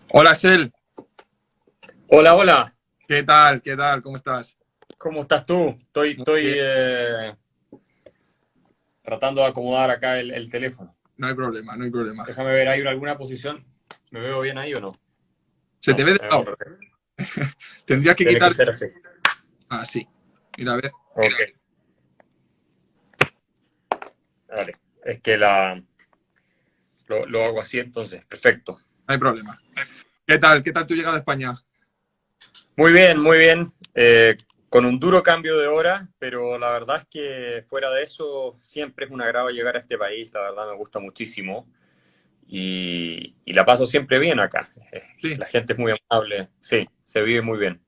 Hola, Axel. Hola, hola, ¿Qué tal? ¿Qué tal? ¿Cómo estás? ¿cómo estás tú? Estoy, Muy estoy bien. eh, tratando de acomodar acá el teléfono. No hay problema, no hay problema. Déjame ver, ¿hay alguna posición? ¿Me veo bien ahí o no? Se te No, ve de me veo lado. perfecto. Tendrías que Tiene que quitar. ser así. Ah, sí. Mira, a ver. Ok, vale. Es que lo hago así entonces. Perfecto. No hay problema. ¿Qué tal? ¿Qué tal tu llegada a España? Muy bien, muy bien. Con un duro cambio de hora, pero la verdad es que fuera de eso siempre es un agrado llegar a este país. La verdad me gusta muchísimo. Y la paso siempre bien acá. Sí, La gente es muy amable, sí, se vive muy bien.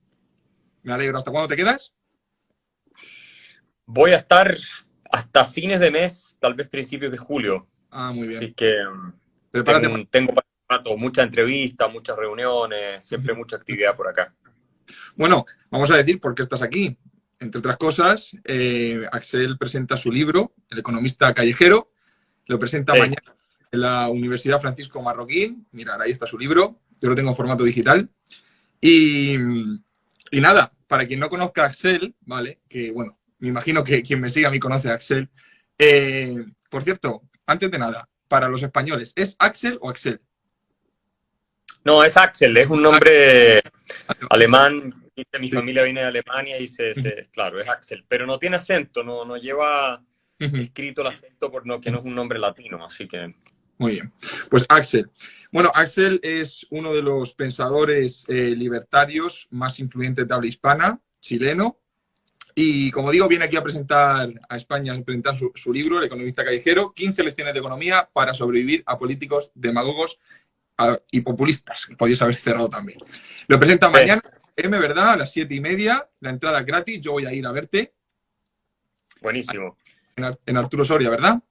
me alegro. ¿Hasta cuándo te quedas? Voy a estar hasta fines de mes, tal vez principios de julio, Ah, muy bien. así que Prepárate para. tengo para rato muchas entrevistas, muchas reuniones, siempre Ujú. mucha actividad por acá. Bueno, vamos a decir por qué estás aquí. Entre otras cosas, Axel presenta su libro, El economista callejero. Lo presenta Sí, mañana en la Universidad Francisco Marroquín. Mirad, ahí está su libro. Yo lo tengo en formato digital. Y, y nada, para quien no conozca a Axel, ¿vale? Que bueno, me imagino que quien me siga a mí conoce a Axel. Por cierto, antes de nada, para los españoles, ¿es Axel o Axel? no, es Axel, es un Axel, nombre Axel. alemán, mi Sí. familia viene de Alemania y claro, es Axel, pero no tiene acento, no lleva escrito el acento por no, que no es un nombre latino, así que Muy bien. Pues Axel. Bueno, Axel es uno de los pensadores libertarios más influyentes de habla hispana, chileno. Y como digo, viene aquí a presentar a España, a presentar su libro, El economista callejero, 15 lecciones de economía para sobrevivir a políticos demagogos y populistas, que podéis haber cerrado también. Lo presenta sí, mañana, ¿verdad? A las 7:30, la entrada es gratis, yo voy a ir a verte buenísimo. en Arturo Soria, ¿verdad?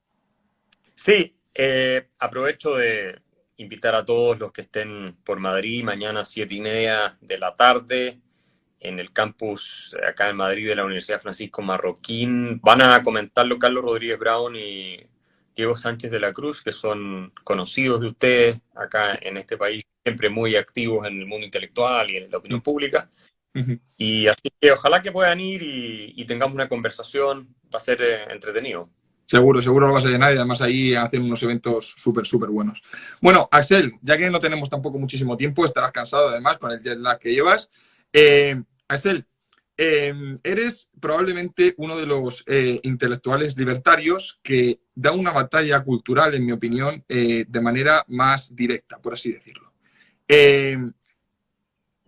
Sí, aprovecho de invitar a todos los que estén por Madrid mañana 7:30 de la tarde en el campus acá en Madrid de la Universidad Francisco Marroquín. Van a comentarlo Carlos Rodríguez Brown y Diego Sánchez de la Cruz, que son conocidos de ustedes acá en este país, siempre muy activos en el mundo intelectual y en la opinión pública. Y así que ojalá que puedan ir y tengamos una conversación, va a ser entretenido. Seguro, seguro lo vas a llenar y además ahí hacen unos eventos súper, súper buenos. Bueno, Axel, ya que no tenemos tampoco muchísimo tiempo, estarás cansado además con el jet lag que llevas. Axel, eres probablemente uno de los intelectuales libertarios que da una batalla cultural, en mi opinión, de manera más directa, por así decirlo. Eh,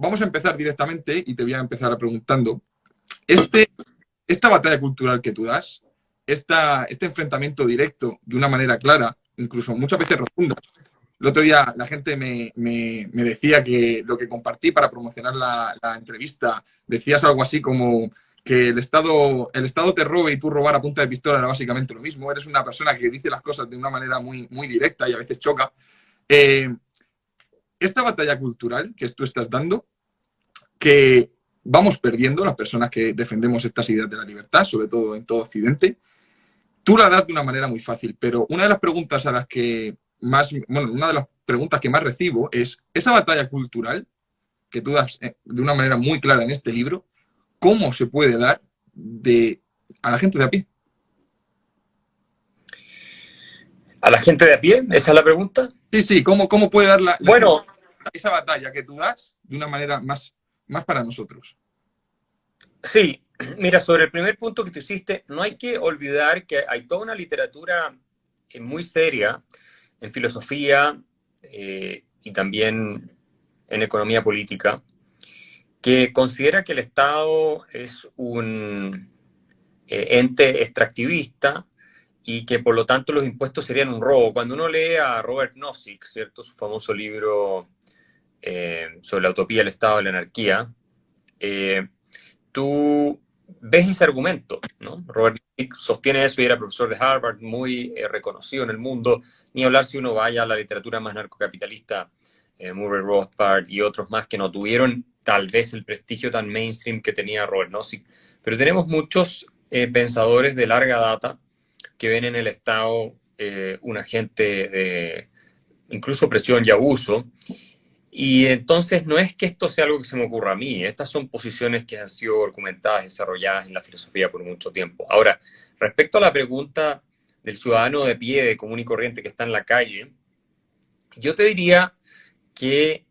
Vamos a empezar directamente y te voy a empezar a preguntando, este, esta batalla cultural que tú das, este enfrentamiento directo de una manera clara, incluso muchas veces rotunda. El otro día la gente me decía que lo que compartí para promocionar la entrevista, decías algo así como que el Estado te robe y tú robar a punta de pistola era básicamente lo mismo. Eres una persona que dice las cosas de una manera muy, muy directa y a veces choca. Eh, esta batalla cultural que tú estás dando, que vamos perdiendo las personas que defendemos estas ideas de la libertad, sobre todo en todo Occidente, tú la das de una manera muy fácil, pero una de las preguntas a las que más, bueno, una de las preguntas que más recibo es esa batalla cultural que tú das de una manera muy clara en este libro, ¿cómo se puede dar a la gente de a pie? ¿A la gente de a pie? ¿Esa es la pregunta? Sí, sí, ¿cómo puede dar la gente Bueno, esa batalla que tú das de una manera más para nosotros? sí, mira, sobre el primer punto que tú hiciste, no hay que olvidar que hay toda una literatura muy seria en filosofía y también en economía política, que considera que el Estado es un ente extractivista y que por lo tanto los impuestos serían un robo. Cuando uno lee a Robert Nozick, ¿cierto? Su famoso libro sobre la utopía del Estado y la anarquía, eh, tú ves ese argumento, ¿no? Robert Nozick sostiene eso y era profesor de Harvard, muy reconocido en el mundo, ni hablar si uno vaya a la literatura más narcocapitalista, Murray Rothbard y otros más que no tuvieron tal vez el prestigio tan mainstream que tenía Robert Nozick. Pero tenemos muchos pensadores de larga data que ven en el Estado un agente de incluso presión y abuso, Y entonces no es que esto sea algo que se me ocurra a mí, estas son posiciones que han sido argumentadas, desarrolladas en la filosofía por mucho tiempo. Ahora, respecto a la pregunta del ciudadano de pie, de común y corriente que está en la calle, yo te diría que,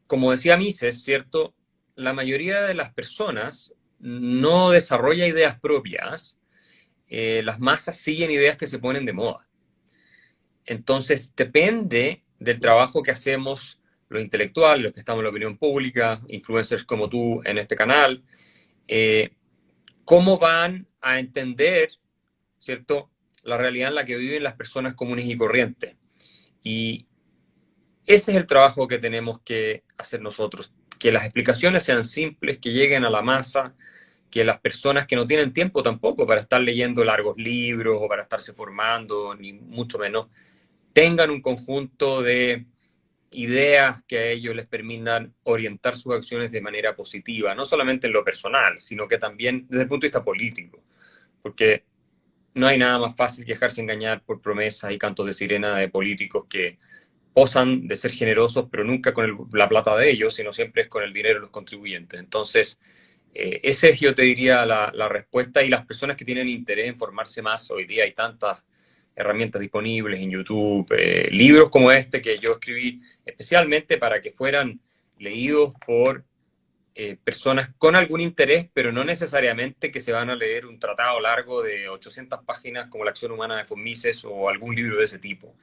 como decía Mises, ¿cierto? La mayoría de las personas no desarrolla ideas propias, las masas siguen ideas que se ponen de moda. Entonces, depende del trabajo que hacemos los intelectuales, los que estamos en la opinión pública, influencers como tú en este canal, eh, cómo van a entender, ¿cierto?, la realidad en la que viven las personas comunes y corrientes. Y ese es el trabajo que tenemos que hacer nosotros, que las explicaciones sean simples, que lleguen a la masa, que las personas que no tienen tiempo tampoco para estar leyendo largos libros o para estarse formando, ni mucho menos, tengan un conjunto de ideas que a ellos les permitan orientar sus acciones de manera positiva, no solamente en lo personal, sino que también desde el punto de vista político, porque no hay nada más fácil que dejarse engañar por promesas y cantos de sirena de políticos que posan de ser generosos, pero nunca con la plata de ellos, sino siempre es con el dinero de los contribuyentes. Entonces, ese es, yo te diría, la respuesta, y las personas que tienen interés en formarse más, hoy día hay tantas herramientas disponibles en YouTube, libros como este que yo escribí especialmente para que fueran leídos por personas con algún interés, pero no necesariamente que se van a leer un tratado largo de 800 páginas como La acción humana de von Mises o algún libro de ese tipo.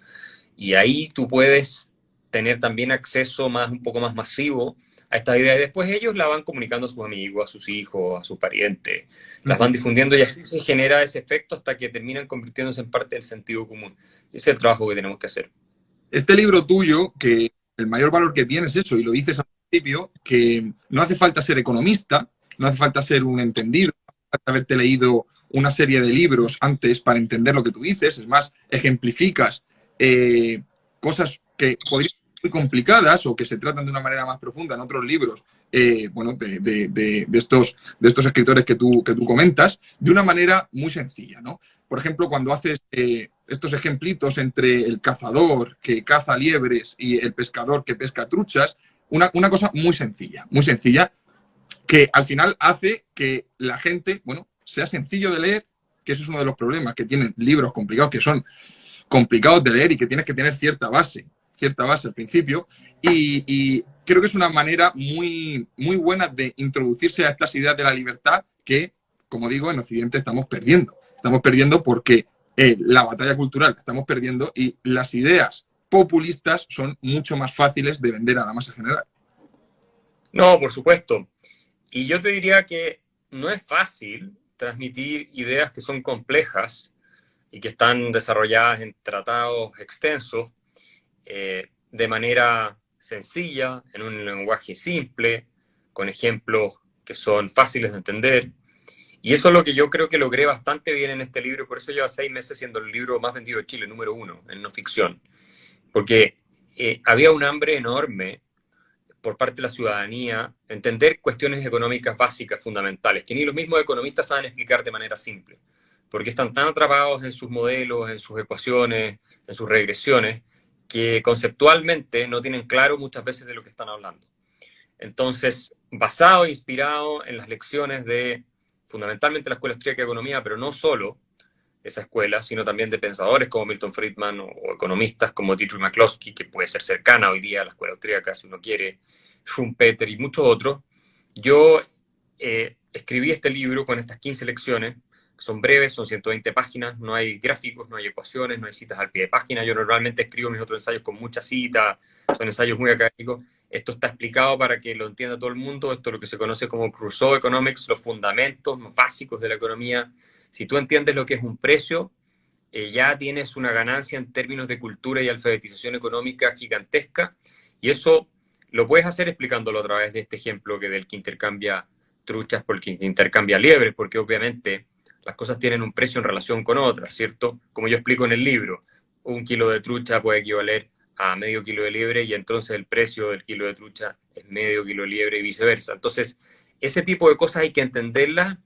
Y ahí tú puedes tener también acceso un poco más masivo a estas ideas. Y después ellos la van comunicando a sus amigos, a sus hijos, a sus parientes, las van difundiendo, y así se genera ese efecto hasta que terminan convirtiéndose en parte del sentido común. Ese es el trabajo que tenemos que hacer. Este libro tuyo, que el mayor valor que tiene es eso, y lo dices al principio, que no hace falta ser economista, no hace falta ser un entendido, no hace falta haberte leído una serie de libros antes para entender lo que tú dices. Es más, ejemplificas cosas que podrían ser muy complicadas o que se tratan de una manera más profunda en otros libros, bueno, de estos escritores que tú comentas, de una manera muy sencilla, ¿no? Por ejemplo, cuando haces estos ejemplitos entre el cazador que caza liebres y el pescador que pesca truchas, una cosa muy sencilla, que al final hace que la gente, bueno, sea sencillo de leer, que eso es uno de los problemas que tienen libros complicados, que son complicados de leer y que tienes que tener cierta base al principio, y creo que es una manera muy, muy buena de introducirse a estas ideas de la libertad que, como digo, en Occidente estamos perdiendo. Estamos perdiendo porque la batalla cultural la estamos perdiendo, y las ideas populistas son mucho más fáciles de vender a la masa general. No, por supuesto. Y yo te diría que no es fácil transmitir ideas que son complejas y que están desarrolladas en tratados extensos de manera sencilla, en un lenguaje simple, con ejemplos que son fáciles de entender. Y eso es lo que yo creo que logré bastante bien en este libro, por eso lleva 6 meses siendo el libro más vendido de Chile, número 1 en no ficción, porque había un hambre enorme por parte de la ciudadanía entender cuestiones económicas básicas, fundamentales, que ni los mismos economistas saben explicar de manera simple, porque están tan atrapados en sus modelos, en sus ecuaciones, en sus regresiones, que conceptualmente no tienen claro muchas veces de lo que están hablando. Entonces, basado e inspirado en las lecciones de fundamentalmente la Escuela Austríaca de Economía, pero no solo esa escuela, sino también de pensadores como Milton Friedman o economistas como Dietrich McCloskey, que puede ser cercana hoy día a la Escuela Austríaca si uno quiere, Schumpeter y muchos otros. Yo escribí este libro con estas 15 lecciones, que son breves, son 120 páginas, no hay gráficos, no hay ecuaciones, no hay citas al pie de página. Yo normalmente escribo mis otros ensayos con muchas citas, son ensayos muy académicos. Esto está explicado para que lo entienda todo el mundo. Esto es lo que se conoce como Rousseau Economics, los fundamentos básicos de la economía. Si tú entiendes lo que es un precio, ya tienes una ganancia en términos de cultura y alfabetización económica gigantesca, y eso lo puedes hacer explicándolo a través de este ejemplo del que intercambia truchas por el que intercambia liebres, porque obviamente las cosas tienen un precio en relación con otras, ¿cierto? Como yo explico en el libro, un kilo de trucha puede equivaler a medio kilo de liebre, y entonces el precio del kilo de trucha es medio kilo de liebre y viceversa. Entonces, ese tipo de cosas hay que entenderlas.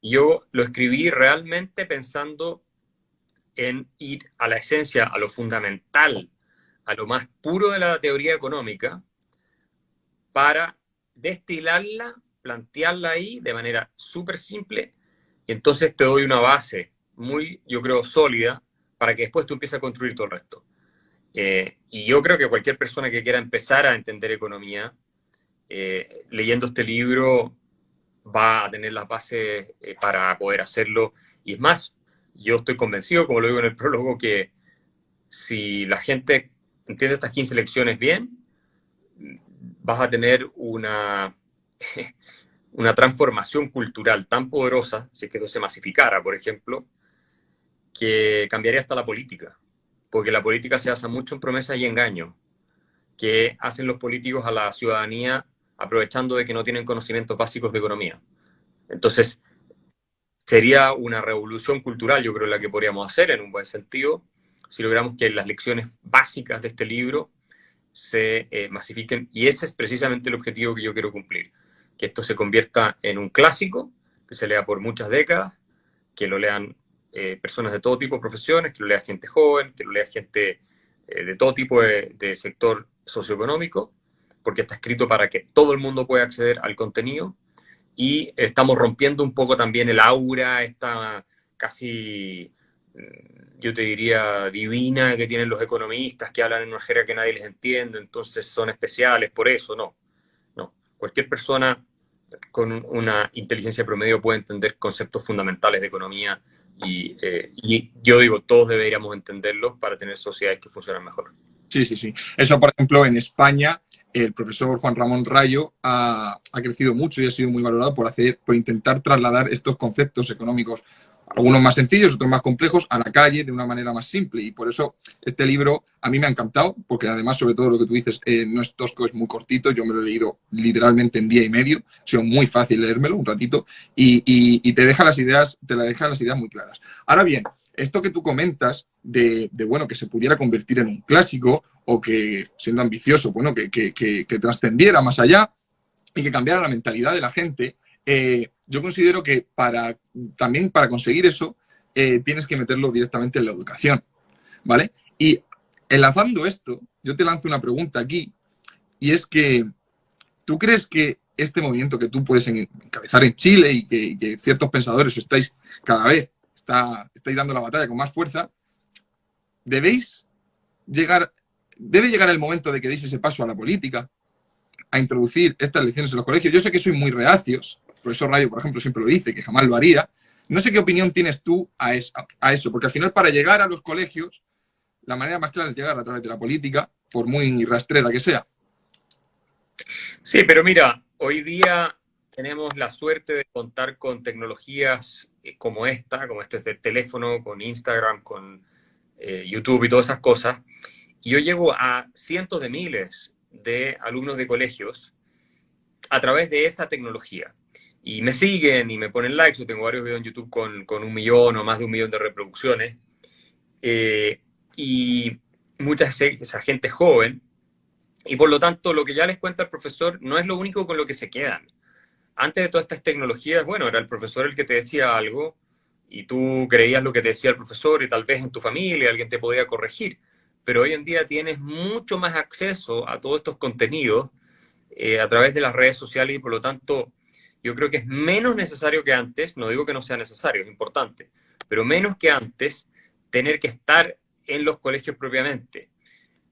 Yo lo escribí realmente pensando en ir a la esencia, a lo fundamental, a lo más puro de la teoría económica, para destilarla, plantearla ahí de manera súper simple, y entonces te doy una base muy, yo creo, sólida para que después tú empieces a construir todo el resto. Y yo creo que cualquier persona que quiera empezar a entender economía, leyendo este libro va a tener las bases para poder hacerlo. Y es más, yo estoy convencido, como lo digo en el prólogo, que si la gente entiende estas 15 lecciones bien, vas a tener una transformación cultural tan poderosa, si es que eso se masificara, por ejemplo, que cambiaría hasta la política. Porque la política se basa mucho en promesas y engaños que hacen los políticos a la ciudadanía aprovechando de que no tienen conocimientos básicos de economía. Entonces, sería una revolución cultural, yo creo, la que podríamos hacer en un buen sentido, si logramos que las lecciones básicas de este libro se masifiquen, y ese es precisamente el objetivo que yo quiero cumplir, que esto se convierta en un clásico, que se lea por muchas décadas, que lo lean personas de todo tipo de profesiones, que lo lea gente joven, que lo lea gente de todo tipo de sector socioeconómico, porque está escrito para que todo el mundo pueda acceder al contenido, y estamos rompiendo un poco también el aura, esta casi, yo te diría, divina que tienen los economistas, que hablan en una jerga que nadie les entiende, entonces son especiales, por eso, no. No, cualquier persona con una inteligencia promedio puede entender conceptos fundamentales de economía, y yo digo, todos deberíamos entenderlos para tener sociedades que funcionan mejor. Sí, sí, sí. Eso, por ejemplo, en España, el profesor Juan Ramón Rayo ha crecido mucho y ha sido muy valorado por intentar trasladar estos conceptos económicos, algunos más sencillos, otros más complejos, a la calle de una manera más simple. Y por eso este libro a mí me ha encantado, porque además, sobre todo lo que tú dices, no es tosco, es muy cortito. Yo me lo he leído literalmente en día y medio. Ha sido muy fácil leérmelo, un ratito, y te deja las ideas muy claras. Ahora bien, esto que tú comentas bueno, que se pudiera convertir en un clásico o que, siendo ambicioso, bueno, que trascendiera más allá y que cambiara la mentalidad de la gente, yo considero que también para conseguir eso tienes que meterlo directamente en la educación, ¿vale? Y enlazando esto, yo te lanzo una pregunta aquí, y es que, ¿tú crees que este movimiento que tú puedes encabezar en Chile y que ciertos pensadores estáis cada vez estáis dando la batalla con más fuerza, debe llegar el momento de que deis ese paso a la política, a introducir estas lecciones en los colegios? Yo sé que sois muy reacios, el profesor Rayo, por ejemplo, siempre lo dice, que jamás lo haría. No sé qué opinión tienes tú a eso, porque al final, para llegar a los colegios, la manera más clara es llegar a través de la política, por muy rastrera que sea. Sí, pero mira, hoy día tenemos la suerte de contar con tecnologías como este teléfono, con Instagram, con YouTube y todas esas cosas. Y yo llego a cientos de miles de alumnos de colegios a través de esa tecnología. Y me siguen y me ponen likes. Yo tengo varios videos en YouTube con 1 millón o más de 1 millón de reproducciones. Y esa gente joven. Y por lo tanto, lo que ya les cuenta el profesor no es lo único con lo que se quedan. Antes de todas estas tecnologías, bueno, era el profesor el que te decía algo y tú creías lo que te decía el profesor, y tal vez en tu familia alguien te podía corregir. Pero hoy en día tienes mucho más acceso a todos estos contenidos a través de las redes sociales, y por lo tanto yo creo que es menos necesario que antes, no digo que no sea necesario, es importante, pero menos que antes tener que estar en los colegios propiamente,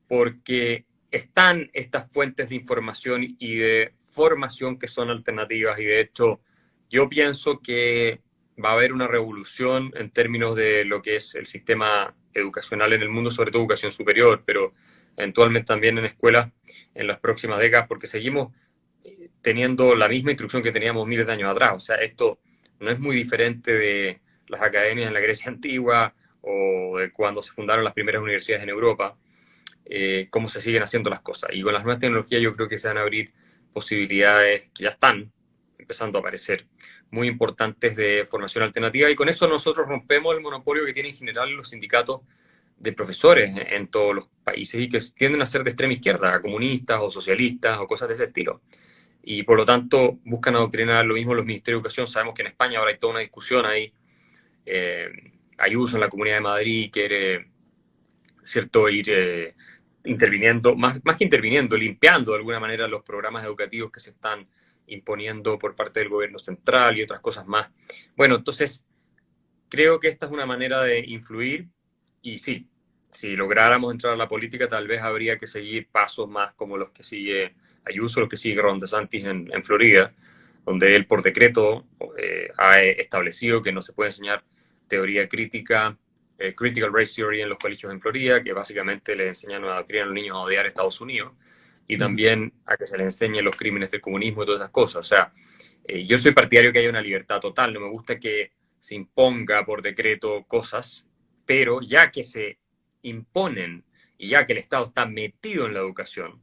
porque están estas fuentes de información y de formación que son alternativas, y de hecho yo pienso que va a haber una revolución en términos de lo que es el sistema educacional en el mundo, sobre todo educación superior, pero eventualmente también en escuelas en las próximas décadas, porque seguimos teniendo la misma instrucción que teníamos miles de años atrás. O sea, esto no es muy diferente de las academias en la Grecia antigua o de cuando se fundaron las primeras universidades en Europa. Cómo se siguen haciendo las cosas. Y con las nuevas tecnologías yo creo que se van a abrir posibilidades que ya están empezando a aparecer, muy importantes, de formación alternativa, y con eso nosotros rompemos el monopolio que tienen en general los sindicatos de profesores en todos los países, y que tienden a ser de extrema izquierda, comunistas o socialistas o cosas de ese estilo. Y por lo tanto buscan adoctrinar. Lo mismo los ministerios de educación. Sabemos que en España ahora hay toda una discusión ahí. Ayuso en la Comunidad de Madrid quiere, ¿cierto?, ir interviniendo, más que interviniendo, limpiando de alguna manera los programas educativos que se están imponiendo por parte del gobierno central y otras cosas más. Bueno, entonces creo que esta es una manera de influir y sí, si lográramos entrar a la política tal vez habría que seguir pasos más como los que sigue Ayuso, los que sigue Ron DeSantis en Florida, donde él por decreto ha establecido que no se puede enseñar teoría crítica, critical race theory en los colegios en Florida, que básicamente le enseñan a adoctrinar a los niños a odiar a Estados Unidos, y también a que se les enseñe los crímenes del comunismo y todas esas cosas. O sea, yo soy partidario que haya una libertad total, no me gusta que se imponga por decreto cosas, pero ya que se imponen y ya que el Estado está metido en la educación,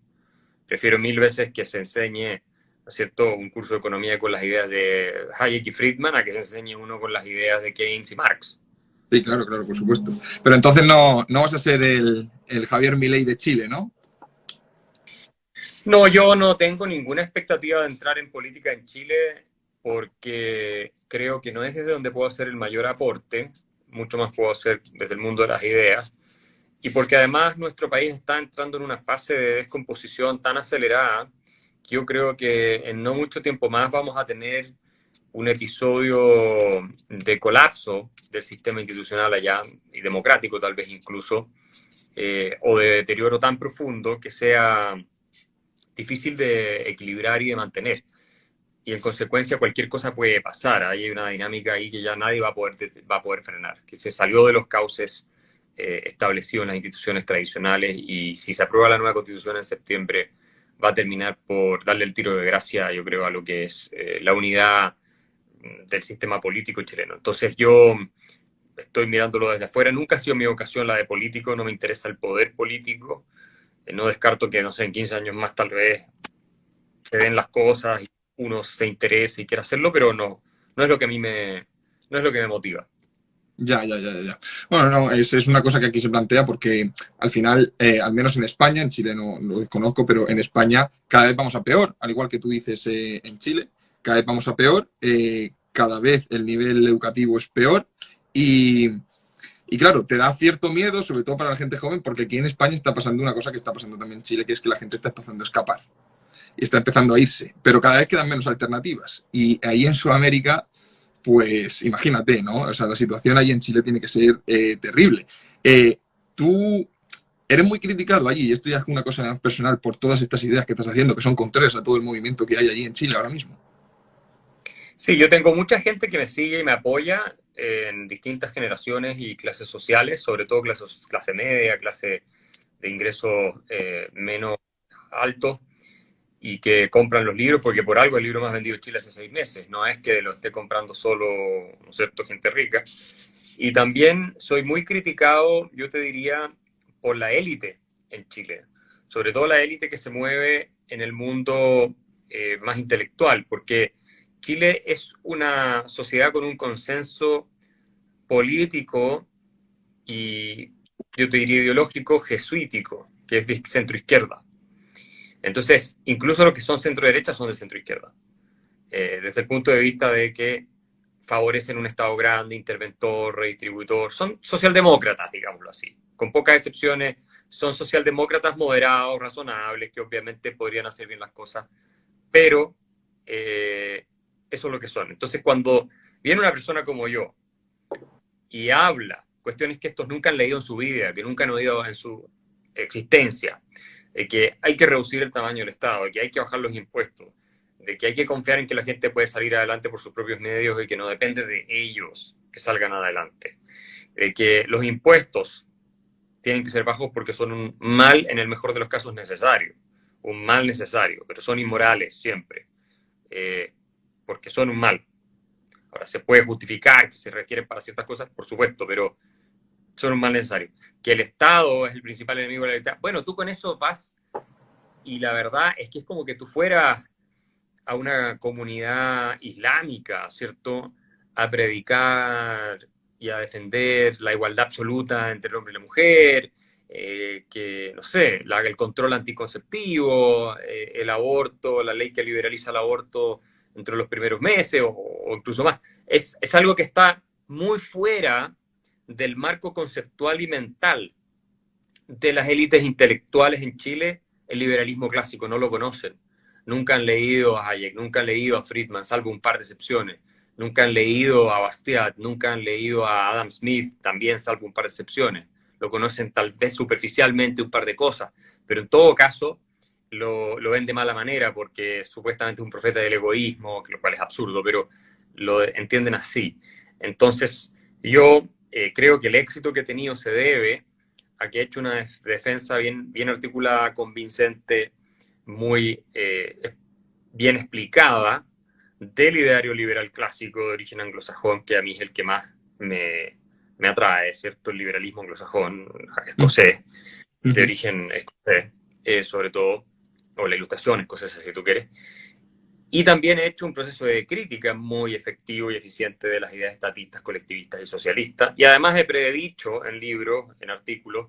prefiero mil veces que se enseñe, ¿no es cierto?, un curso de economía con las ideas de Hayek y Friedman a que se enseñe uno con las ideas de Keynes y Marx. Sí, claro, claro, por supuesto. Pero entonces no vas a ser el Javier Milei de Chile, ¿no? No, yo no tengo ninguna expectativa de entrar en política en Chile porque creo que no es desde donde puedo hacer el mayor aporte, mucho más puedo hacer desde el mundo de las ideas, y porque además nuestro país está entrando en una fase de descomposición tan acelerada que yo creo que en no mucho tiempo más vamos a tener un episodio de colapso del sistema institucional allá, y democrático tal vez incluso, o de deterioro tan profundo que sea difícil de equilibrar y de mantener. Y en consecuencia cualquier cosa puede pasar. Ahí hay una dinámica ahí que ya nadie va a poder frenar, que se salió de los cauces establecidos en las instituciones tradicionales, y si se aprueba la nueva constitución en septiembre va a terminar por darle el tiro de gracia, yo creo, a lo que es la unidad del sistema político chileno. Entonces yo estoy mirándolo desde afuera, nunca ha sido mi vocación la de político, no me interesa el poder político, no descarto que, no sé, en 15 años más tal vez se den las cosas y uno se interese y quiera hacerlo, pero no es lo que a mí no es lo que me motiva. Ya. Bueno, no, es una cosa que aquí se plantea porque al final, al menos en España, en Chile no lo desconozco, pero en España cada vez vamos a peor, al igual que tú dices en Chile, cada vez vamos a peor, cada vez el nivel educativo es peor y claro, te da cierto miedo, sobre todo para la gente joven, porque aquí en España está pasando una cosa que está pasando también en Chile, que es que la gente está empezando a escapar y está empezando a irse, pero cada vez quedan menos alternativas y ahí en Sudamérica pues imagínate, ¿no? O sea, la situación ahí en Chile tiene que ser terrible. Tú eres muy criticado allí, y esto ya es una cosa más personal, por todas estas ideas que estás haciendo, que son contrarias a todo el movimiento que hay allí en Chile ahora mismo. Sí, yo tengo mucha gente que me sigue y me apoya en distintas generaciones y clases sociales, sobre todo clase media, clase de ingresos menos altos, y que compran los libros, porque por algo el libro más vendido en Chile hace 6 meses, no es que lo esté comprando solo, ¿no es cierto?, gente rica. Y también soy muy criticado, yo te diría, por la élite en Chile, sobre todo la élite que se mueve en el mundo más intelectual, porque Chile es una sociedad con un consenso político y yo te diría ideológico jesuítico, que es de centro-izquierda. Entonces, incluso los que son centro-derecha son de centro-izquierda, desde el punto de vista de que favorecen un Estado grande, interventor, redistribuidor, son socialdemócratas, digámoslo así. Con pocas excepciones, son socialdemócratas moderados, razonables, que obviamente podrían hacer bien las cosas, pero eso es lo que son. Entonces, cuando viene una persona como yo y habla cuestiones que estos nunca han leído en su vida, que nunca han oído en su existencia, de que hay que reducir el tamaño del Estado, de que hay que bajar los impuestos, de que hay que confiar en que la gente puede salir adelante por sus propios medios y que no depende de ellos que salgan adelante, de que los impuestos tienen que ser bajos porque son un mal, en el mejor de los casos, necesario, un mal necesario, pero son inmorales siempre, porque son un mal. Ahora, se puede justificar que se requieren para ciertas cosas, por supuesto, pero son un mal necesario. Que el Estado es el principal enemigo de la libertad. Bueno, tú con eso vas, y la verdad es que es como que tú fueras a una comunidad islámica, ¿cierto?, a predicar y a defender la igualdad absoluta entre el hombre y la mujer, que, no sé, el control anticonceptivo, el aborto, la ley que liberaliza el aborto entre los primeros meses o incluso más. Es algo que está muy fuera del marco conceptual y mental de las élites intelectuales en Chile, el liberalismo clásico no lo conocen. Nunca han leído a Hayek, nunca han leído a Friedman, salvo un par de excepciones. Nunca han leído a Bastiat, nunca han leído a Adam Smith, también salvo un par de excepciones. Lo conocen tal vez superficialmente un par de cosas, pero en todo caso lo ven de mala manera porque supuestamente es un profeta del egoísmo, lo cual es absurdo, pero lo entienden así. Entonces, yo creo que el éxito que he tenido se debe a que he hecho una defensa bien articulada, convincente, muy bien explicada del ideario liberal clásico de origen anglosajón, que a mí es el que más me atrae, ¿cierto? El liberalismo anglosajón, escocés, de origen escocés, sobre todo, o la ilustración escocesa, si tú quieres. Y también he hecho un proceso de crítica muy efectivo y eficiente de las ideas estatistas, colectivistas y socialistas. Y además he predicho en libros, en artículos,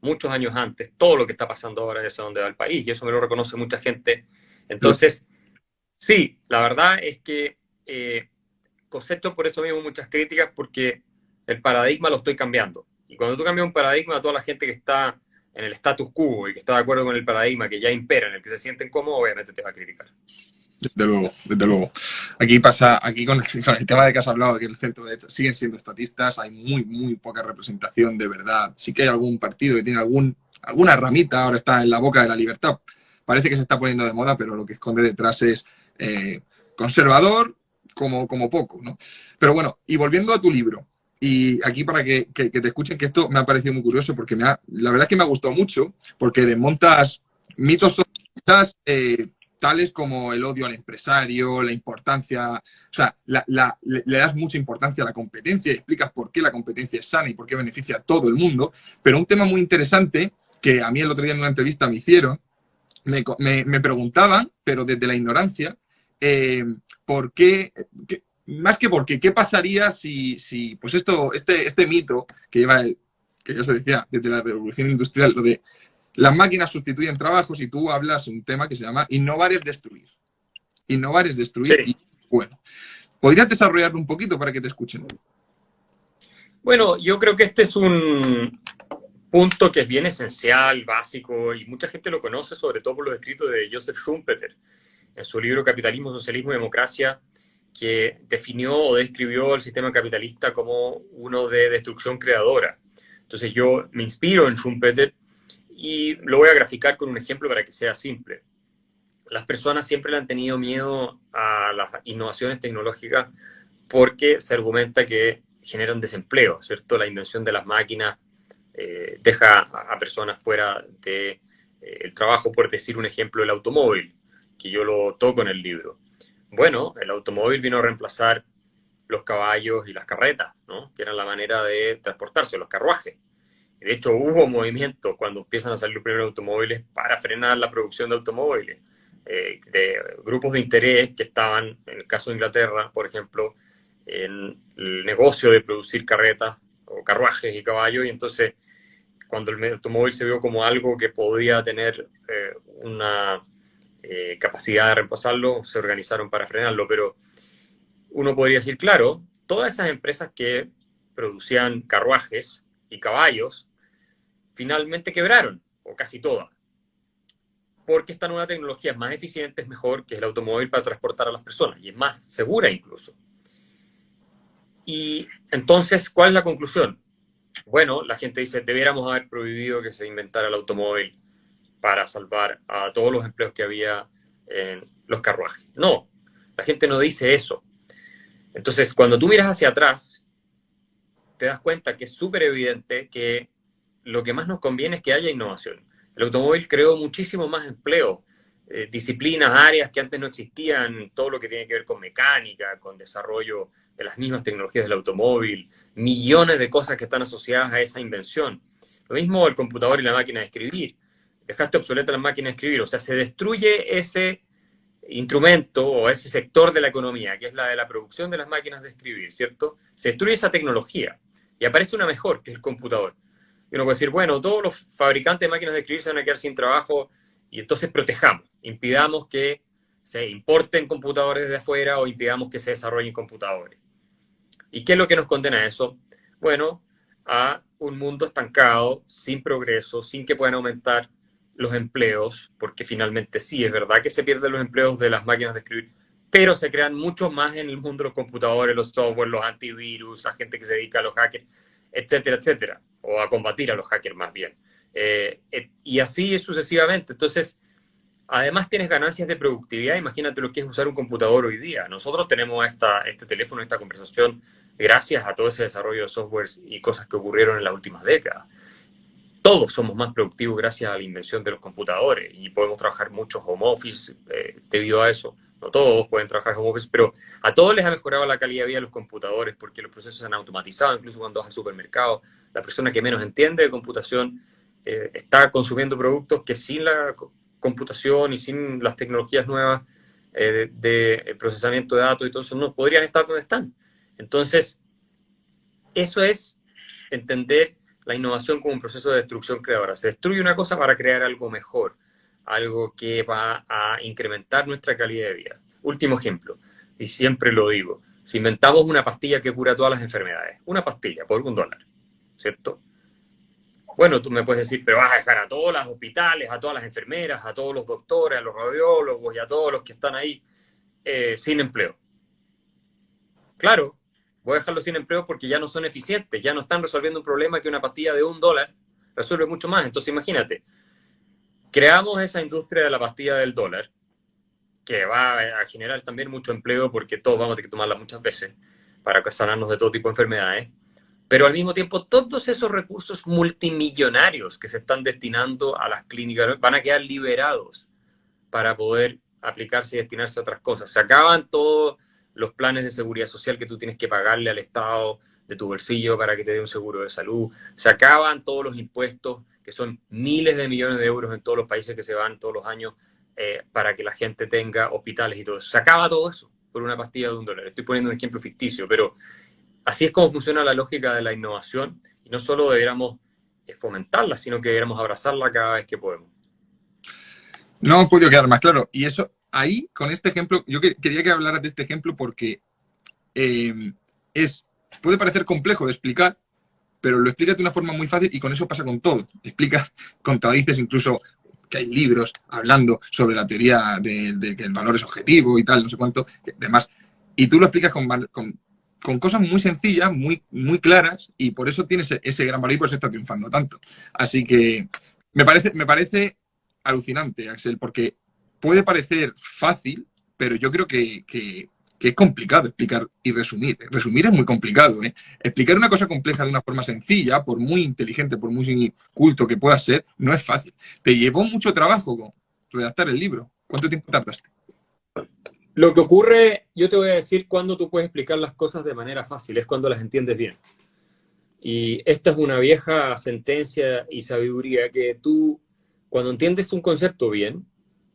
muchos años antes, todo lo que está pasando ahora es a dónde va el país. Y eso me lo reconoce mucha gente. Entonces, sí, la verdad es que cosecho por eso mismo muchas críticas, porque el paradigma lo estoy cambiando. Y cuando tú cambias un paradigma, toda la gente que está en el status quo y que está de acuerdo con el paradigma que ya impera, en el que se sienten cómodos, obviamente te va a criticar. Desde luego, desde luego. Aquí pasa, aquí con el tema de que has hablado, que el centro de derecha siguen siendo estatistas, hay muy poca representación de verdad. Sí que hay algún partido que tiene alguna ramita, ahora está en la boca de la libertad. Parece que se está poniendo de moda, pero lo que esconde detrás es conservador como poco, ¿no? Pero bueno, y volviendo a tu libro, y aquí para que te escuchen, que esto me ha parecido muy curioso, porque la verdad es que me ha gustado mucho, porque desmontas mitos socialistas, tales como el odio al empresario, la importancia, o sea, le das mucha importancia a la competencia y explicas por qué la competencia es sana y por qué beneficia a todo el mundo. Pero un tema muy interesante que a mí el otro día en una entrevista me hicieron, me preguntaban, pero desde la ignorancia, por qué, más que por qué, ¿qué pasaría si pues este mito que lleva, que ya se decía desde la revolución industrial, lo de las máquinas sustituyen trabajos, y tú hablas un tema que se llama innovar es destruir. Innovar es destruir. Sí. Y bueno, ¿podrías desarrollarlo un poquito para que te escuchen? Bueno, yo creo que este es un punto que es bien esencial, básico, y mucha gente lo conoce, sobre todo por los escritos de Joseph Schumpeter, en su libro Capitalismo, Socialismo y Democracia, que definió o describió el sistema capitalista como uno de destrucción creadora. Entonces yo me inspiro en Schumpeter y lo voy a graficar con un ejemplo para que sea simple. Las personas siempre le han tenido miedo a las innovaciones tecnológicas porque se argumenta que generan desempleo, ¿cierto? La invención de las máquinas deja a personas fuera de el trabajo, por decir un ejemplo, el automóvil, que yo lo toco en el libro. Bueno, el automóvil vino a reemplazar los caballos y las carretas, ¿no? Que eran la manera de transportarse, los carruajes. De hecho, hubo movimientos cuando empiezan a salir los primeros automóviles para frenar la producción de automóviles, de grupos de interés que estaban, en el caso de Inglaterra, por ejemplo, en el negocio de producir carretas o carruajes y caballos, y entonces cuando el automóvil se vio como algo que podía tener una capacidad de reemplazarlo, se organizaron para frenarlo. Pero uno podría decir, claro, todas esas empresas que producían carruajes y caballos finalmente quebraron, o casi todas, porque esta nueva tecnología es más eficiente, es mejor que el automóvil para transportar a las personas, y es más segura incluso. Y entonces, ¿cuál es la conclusión? Bueno, la gente dice, debiéramos haber prohibido que se inventara el automóvil para salvar a todos los empleos que había en los carruajes. No, la gente no dice eso. Entonces, cuando tú miras hacia atrás, te das cuenta que es súper evidente que lo que más nos conviene es que haya innovación. El automóvil creó muchísimo más empleo, disciplinas, áreas que antes no existían, todo lo que tiene que ver con mecánica, con desarrollo de las mismas tecnologías del automóvil, millones de cosas que están asociadas a esa invención. Lo mismo el computador y la máquina de escribir. Dejaste obsoleta la máquina de escribir, o sea, se destruye ese instrumento o ese sector de la economía, que es la de la producción de las máquinas de escribir, ¿cierto? Se destruye esa tecnología y aparece una mejor, que es el computador. Y uno puede decir, bueno, todos los fabricantes de máquinas de escribir se van a quedar sin trabajo y entonces protejamos, impidamos que se importen computadores de afuera o impidamos que se desarrollen computadores. ¿Y qué es lo que nos condena a eso? Bueno, a un mundo estancado, sin progreso, sin que puedan aumentar los empleos, porque finalmente sí, es verdad que se pierden los empleos de las máquinas de escribir, pero se crean muchos más en el mundo de los computadores, los software, los antivirus, la gente que se dedica a los hackers, etcétera, etcétera, o a combatir a los hackers más bien. Y así sucesivamente. Entonces, además tienes ganancias de productividad. Imagínate lo que es usar un computador hoy día. Nosotros tenemos este teléfono, esta conversación, gracias a todo ese desarrollo de softwares y cosas que ocurrieron en las últimas décadas. Todos somos más productivos gracias a la invención de los computadores y podemos trabajar mucho home office debido a eso. No todos pueden trabajar home office, pero a todos les ha mejorado la calidad de vida de los computadores porque los procesos se han automatizado, incluso cuando vas al supermercado. La persona que menos entiende de computación está consumiendo productos que sin la computación y sin las tecnologías nuevas de procesamiento de datos y todo eso no podrían estar donde están. Entonces, eso es entender la innovación como un proceso de destrucción creadora. Se destruye una cosa para crear algo mejor, algo que va a incrementar nuestra calidad de vida. Último ejemplo, y siempre lo digo, si inventamos una pastilla que cura todas las enfermedades, una pastilla por $1, ¿cierto? Bueno, tú me puedes decir, pero vas a dejar a todos los hospitales, a todas las enfermeras, a todos los doctores, a los radiólogos y a todos los que están ahí sin empleo. Claro, voy a dejarlos sin empleo porque ya no son eficientes, ya no están resolviendo un problema que una pastilla de $1 resuelve mucho más. Entonces imagínate, creamos esa industria de la pastilla del dólar, que va a generar también mucho empleo porque todos vamos a tener que tomarla muchas veces para sanarnos de todo tipo de enfermedades. Pero al mismo tiempo, todos esos recursos multimillonarios que se están destinando a las clínicas van a quedar liberados para poder aplicarse y destinarse a otras cosas. Se acaban todos los planes de seguridad social que tú tienes que pagarle al Estado de tu bolsillo para que te dé un seguro de salud. Se acaban todos los impuestos, que son miles de millones de euros en todos los países que se van todos los años para que la gente tenga hospitales y todo eso. Se acaba todo eso por una pastilla de $1. Estoy poniendo un ejemplo ficticio, pero así es como funciona la lógica de la innovación y no solo deberíamos fomentarla, sino que deberíamos abrazarla cada vez que podemos. No he podido quedar más claro. Y eso, ahí, con este ejemplo, yo quería que hablaras de este ejemplo porque puede parecer complejo de explicar, pero lo explicas de una forma muy fácil y con eso pasa con todo. Explicas, contradices incluso que hay libros hablando sobre la teoría de que el valor es objetivo y tal, no sé cuánto, demás. Y tú lo explicas con cosas muy sencillas, muy, muy claras, y por eso tienes ese gran valor y por eso está triunfando tanto. Así que me parece alucinante, Axel, porque puede parecer fácil, pero yo creo que es complicado explicar y resumir. Resumir es muy complicado, ¿eh? Explicar una cosa compleja de una forma sencilla, por muy inteligente, por muy culto que pueda ser, no es fácil. Te llevó mucho trabajo redactar el libro. ¿Cuánto tiempo tardaste? Lo que ocurre, yo te voy a decir cuándo tú puedes explicar las cosas de manera fácil, es cuando las entiendes bien. Y esta es una vieja sentencia y sabiduría que tú, cuando entiendes un concepto bien,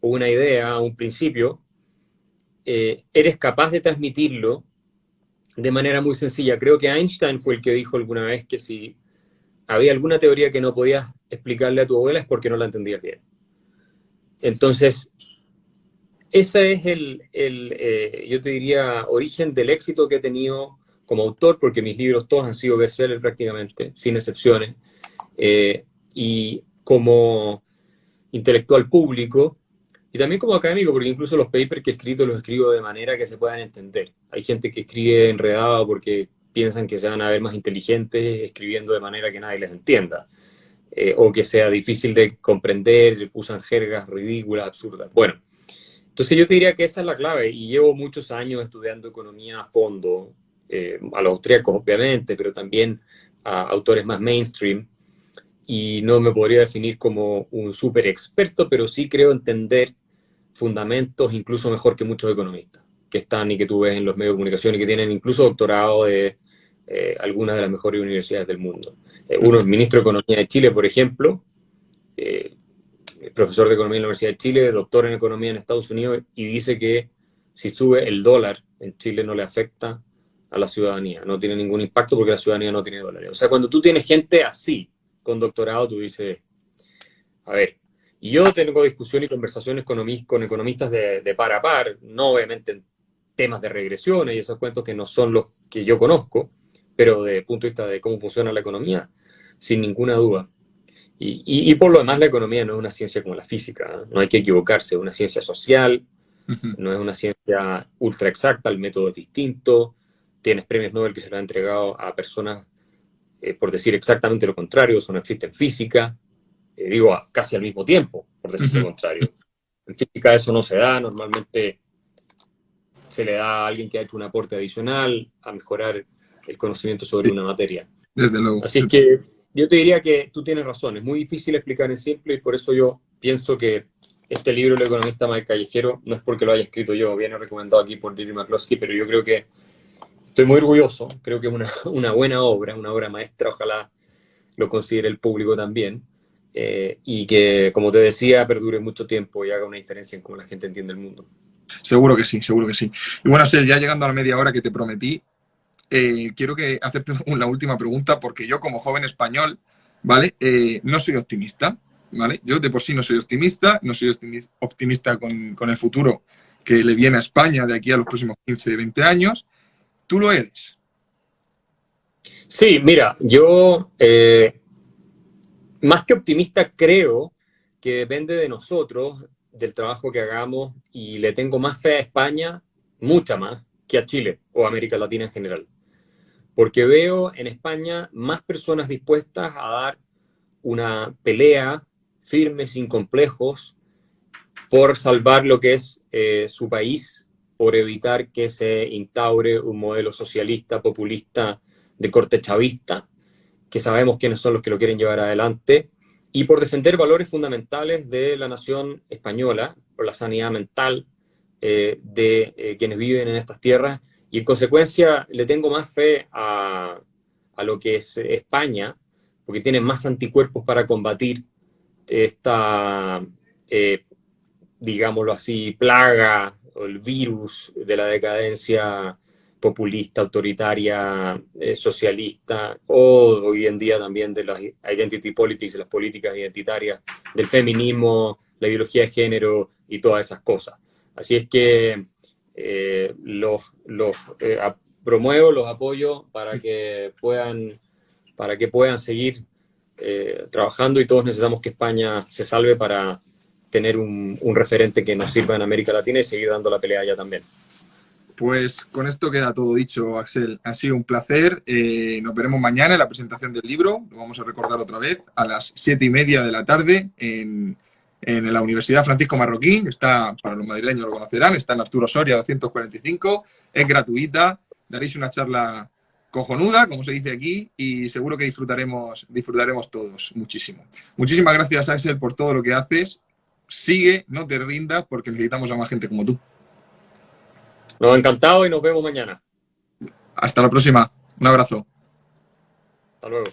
o una idea, un principio, eres capaz de transmitirlo de manera muy sencilla. Creo que Einstein fue el que dijo alguna vez que si había alguna teoría que no podías explicarle a tu abuela es porque no la entendías bien. Entonces, ese es yo te diría, origen del éxito que he tenido como autor, porque mis libros todos han sido bestsellers prácticamente, sin excepciones, y como intelectual público, y también como académico, porque incluso los papers que he escrito los escribo de manera que se puedan entender. Hay gente que escribe enredado porque piensan que se van a ver más inteligentes escribiendo de manera que nadie les entienda, o que sea difícil de comprender, usan jergas ridículas, absurdas. Bueno, entonces yo te diría que esa es la clave, y llevo muchos años estudiando economía a fondo, a los austríacos obviamente, pero también a autores más mainstream, y no me podría definir como un súper experto, pero sí creo entender fundamentos incluso mejor que muchos economistas que están y que tú ves en los medios de comunicación y que tienen incluso doctorado de algunas de las mejores universidades del mundo. Uno es ministro de Economía de Chile, por ejemplo, profesor de Economía en la Universidad de Chile, doctor en Economía en Estados Unidos, y dice que si sube el dólar en Chile no le afecta a la ciudadanía, no tiene ningún impacto porque la ciudadanía no tiene dólares. O sea, cuando tú tienes gente así, con doctorado, tú dices, a ver, y yo tengo discusiones y conversaciones con economistas de par a par, no obviamente en temas de regresiones y esos cuentos que no son los que yo conozco, pero desde el punto de vista de cómo funciona la economía, sin ninguna duda. Y por lo demás, la economía no es una ciencia como la física, ¿eh? No hay que equivocarse, es una ciencia social, no es una ciencia ultra exacta, el método es distinto, tienes premios Nobel que se le han entregado a personas por decir exactamente lo contrario, eso no existe en física, digo casi al mismo tiempo, por decir lo contrario. En física eso no se da, normalmente se le da a alguien que ha hecho un aporte adicional a mejorar el conocimiento sobre una materia. Desde luego. Así es que yo te diría que tú tienes razón, es muy difícil explicar en simple y por eso yo pienso que este libro, El economista más callejero, no es porque lo haya escrito yo, viene recomendado aquí por Jerry McCloskey, pero yo creo que estoy muy orgulloso, creo que es una buena obra, una obra maestra, ojalá lo considere el público también, y que, como te decía, perdure mucho tiempo y haga una diferencia en cómo la gente entiende el mundo. Seguro que sí, seguro que sí. Y bueno, Sel, ya llegando a la media hora que te prometí, quiero hacerte la última pregunta, porque yo como joven español, ¿vale? No soy optimista, ¿vale? Yo de por sí no soy optimista, optimista con el futuro que le viene a España de aquí a los próximos 15, 20 años. ¿Tú lo eres? Sí, mira, yo más que optimista creo que depende de nosotros, del trabajo que hagamos, y le tengo más fe a España, mucha más, que a Chile o a América Latina en general. Porque veo en España más personas dispuestas a dar una pelea firme, sin complejos, por salvar lo que es su país, por evitar que se instaure un modelo socialista, populista, de corte chavista, que sabemos quiénes son los que lo quieren llevar adelante, y por defender valores fundamentales de la nación española, por la sanidad mental de quienes viven en estas tierras, y en consecuencia le tengo más fe a lo que es España, porque tienen más anticuerpos para combatir esta, digámoslo así, plaga o el virus de la decadencia populista, autoritaria, socialista, o hoy en día también de las identity politics, las políticas identitarias, del feminismo, la ideología de género y todas esas cosas. Así es que promuevo, los apoyo para que puedan seguir trabajando, y todos necesitamos que España se salve para tener un referente que nos sirva en América Latina y seguir dando la pelea allá también. Pues con esto queda todo dicho, Axel. Ha sido un placer. Nos veremos mañana en la presentación del libro. Lo vamos a recordar otra vez a las 7:30 de la tarde en la Universidad Francisco Marroquín. Está, para los madrileños lo conocerán, está en Arturo Soria 245. Es gratuita. Daréis una charla cojonuda, como se dice aquí, y seguro que disfrutaremos todos muchísimo. Muchísimas gracias, Axel, por todo lo que haces. Sigue, no te rindas, porque necesitamos a más gente como tú. Nos ha encantado y nos vemos mañana. Hasta la próxima. Un abrazo. Hasta luego.